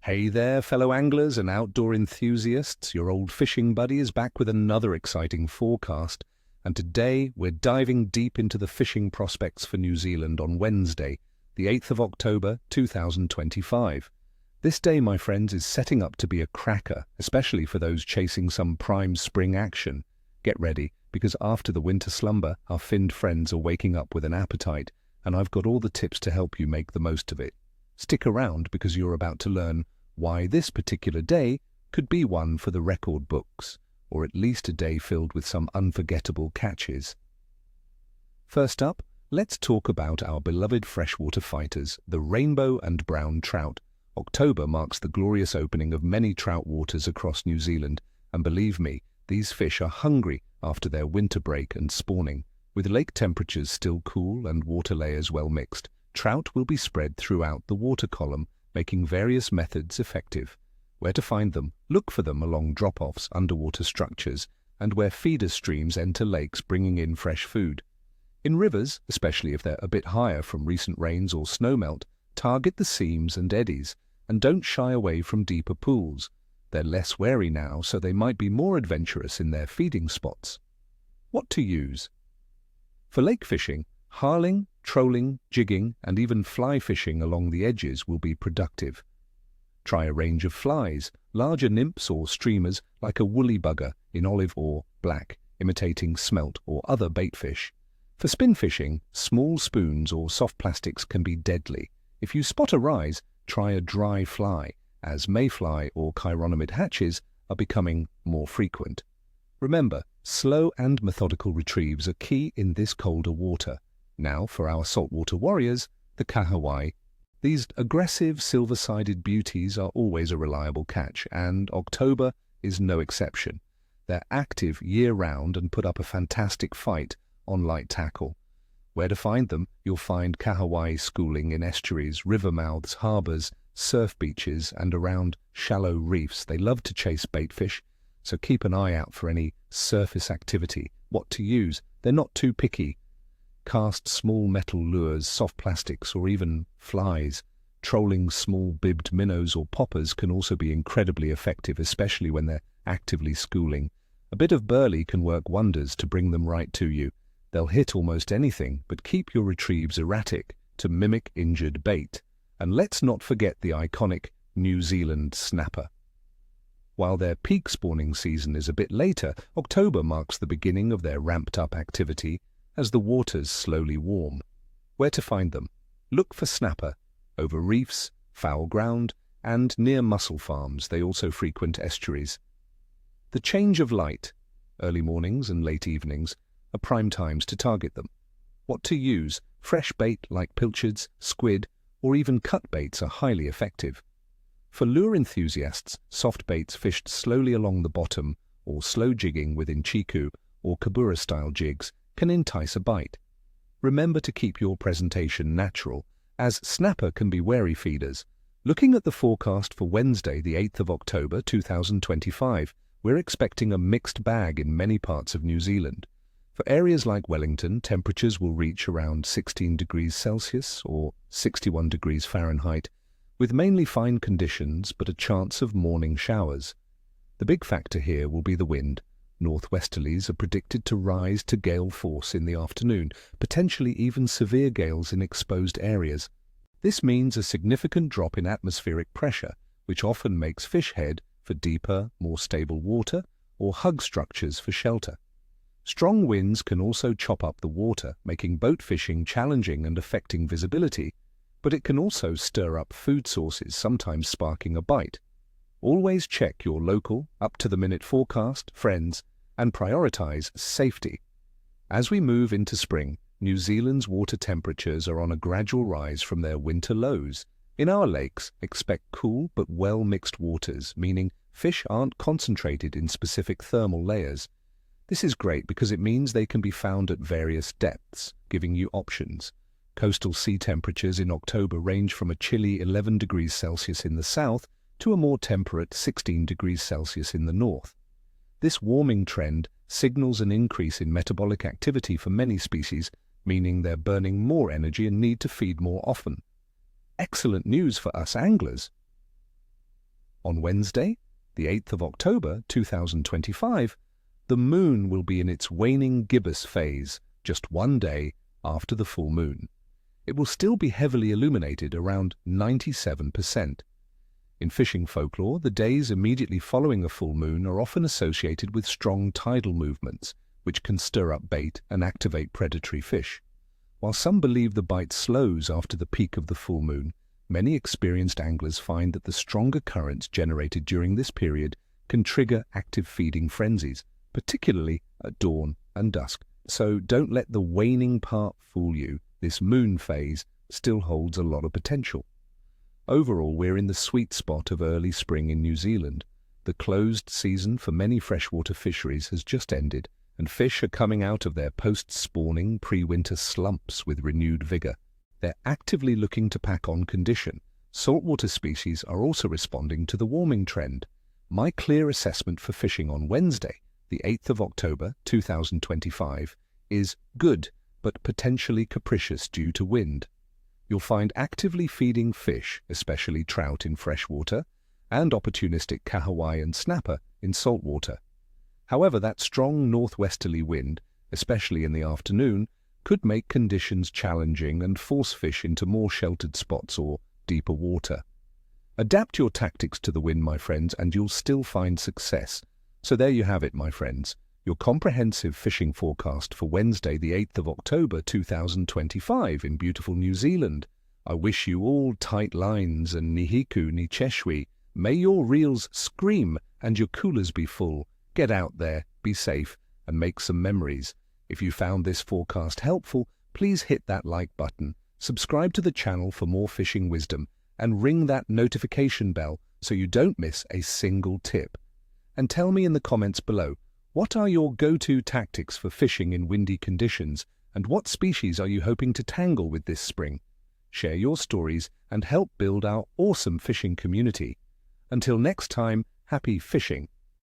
Hey there, fellow anglers and outdoor enthusiasts. Your old fishing buddy is back with another exciting forecast. And today we're diving deep into the fishing prospects for New Zealand on Wednesday, the 8th of October, 2025. This day, my friends, is setting up to be a cracker, especially for those chasing some prime spring action. Get ready, because after the winter slumber, our finned friends are waking up with an appetite, and I've got all the tips to help you make the most of it. Stick around because you're about to learn why this particular day could be one for the record books, or at least a day filled with some unforgettable catches. First up, let's talk about our beloved freshwater fighters, the rainbow and brown trout. October marks the glorious opening of many trout waters across New Zealand, and believe me, these fish are hungry after their winter break and spawning. With lake temperatures still cool and water layers well mixed, trout will be spread throughout the water column, making various methods effective. Where to find them? Look for them along drop-offs, underwater structures, and where feeder streams enter lakes bringing in fresh food. In rivers, especially if they're a bit higher from recent rains or snowmelt, target the seams and eddies, and don't shy away from deeper pools. They're less wary now, so they might be more adventurous in their feeding spots. What to use? For lake fishing, harling, trolling, jigging, and even fly fishing along the edges will be productive. Try a range of flies, larger nymphs or streamers like a woolly bugger in olive or black, imitating smelt or other bait fish. For spin fishing, small spoons or soft plastics can be deadly. If you spot a rise, try a dry fly, as mayfly or chironomid hatches are becoming more frequent. Remember, slow and methodical retrieves are key in this colder water. Now, for our saltwater warriors, the kahawai. These aggressive silver-sided beauties are always a reliable catch, and October is no exception. They're active year-round and put up a fantastic fight on light tackle. Where to find them? You'll find kahawai schooling in estuaries, river mouths, harbours, surf beaches, and around shallow reefs. They love to chase baitfish, so keep an eye out for any surface activity. What to use? They're not too picky. Cast small metal lures, soft plastics, or even flies. Trolling small bibbed minnows or poppers can also be incredibly effective, especially when they're actively schooling. A bit of burley can work wonders to bring them right to you. They'll hit almost anything, but keep your retrieves erratic to mimic injured bait. And let's not forget the iconic New Zealand snapper. While their peak spawning season is a bit later, October marks the beginning of their ramped-up activity as the waters slowly warm. Where to find them? Look for snapper over reefs, foul ground, and near mussel farms. They also frequent estuaries. The change of light, early mornings and late evenings, are prime times to target them. What to use? Fresh bait like pilchards, squid, or even cut baits are highly effective. For lure enthusiasts, soft baits fished slowly along the bottom or slow jigging with inchiku or kabura-style jigs can entice a bite. Remember to keep your presentation natural, as snapper can be wary feeders. Looking at the forecast for Wednesday, the 8th of October 2025, we're expecting a mixed bag in many parts of New Zealand. For areas like Wellington, temperatures will reach around 16 degrees Celsius or 61 degrees Fahrenheit, with mainly fine conditions but a chance of morning showers. The big factor here will be the wind. Northwesterlies are predicted to rise to gale force in the afternoon, potentially even severe gales in exposed areas. This means a significant drop in atmospheric pressure, which often makes fish head for deeper, more stable water or hug structures for shelter. Strong winds can also chop up the water, making boat fishing challenging and affecting visibility, but it can also stir up food sources, sometimes sparking a bite. Always check your local, up-to-the-minute forecast, friends, and prioritize safety. As we move into spring, New Zealand's water temperatures are on a gradual rise from their winter lows. In our lakes, expect cool but well-mixed waters, meaning fish aren't concentrated in specific thermal layers. This is great because it means they can be found at various depths, giving you options. Coastal sea temperatures in October range from a chilly 11 degrees Celsius in the south to a more temperate 16 degrees Celsius in the north. This warming trend signals an increase in metabolic activity for many species, meaning they're burning more energy and need to feed more often. Excellent news for us anglers. On Wednesday, the 8th of October 2025, the moon will be in its waning gibbous phase, just one day after the full moon. It will still be heavily illuminated, around 97%. In fishing folklore, the days immediately following a full moon are often associated with strong tidal movements, which can stir up bait and activate predatory fish. While some believe the bite slows after the peak of the full moon, many experienced anglers find that the stronger currents generated during this period can trigger active feeding frenzies, particularly at dawn and dusk. So don't let the waning part fool you. This moon phase still holds a lot of potential. Overall, we're in the sweet spot of early spring in New Zealand. The closed season for many freshwater fisheries has just ended, and fish are coming out of their post-spawning pre-winter slumps with renewed vigor. They're actively looking to pack on condition. Saltwater species are also responding to the warming trend. My clear assessment for fishing on Wednesday, the 8th of October 2025, is good, but potentially capricious due to wind. You'll find actively feeding fish, especially trout in freshwater, and opportunistic kahawai and snapper in saltwater. However, that strong northwesterly wind, especially in the afternoon, could make conditions challenging and force fish into more sheltered spots or deeper water. Adapt your tactics to the wind, my friends, and you'll still find success. So there you have it, my friends, your comprehensive fishing forecast for Wednesday, the 8th of October 2025 in beautiful New Zealand. I wish you all tight lines and nihiku ni cheshui. May your reels scream and your coolers be full. Get out there, be safe, and make some memories. If you found this forecast helpful, please hit that like button, subscribe to the channel for more fishing wisdom, and ring that notification bell so you don't miss a single tip. And tell me in the comments below, what are your go-to tactics for fishing in windy conditions, and what species are you hoping to tangle with this spring? Share your stories and help build our awesome fishing community. Until next time, happy fishing.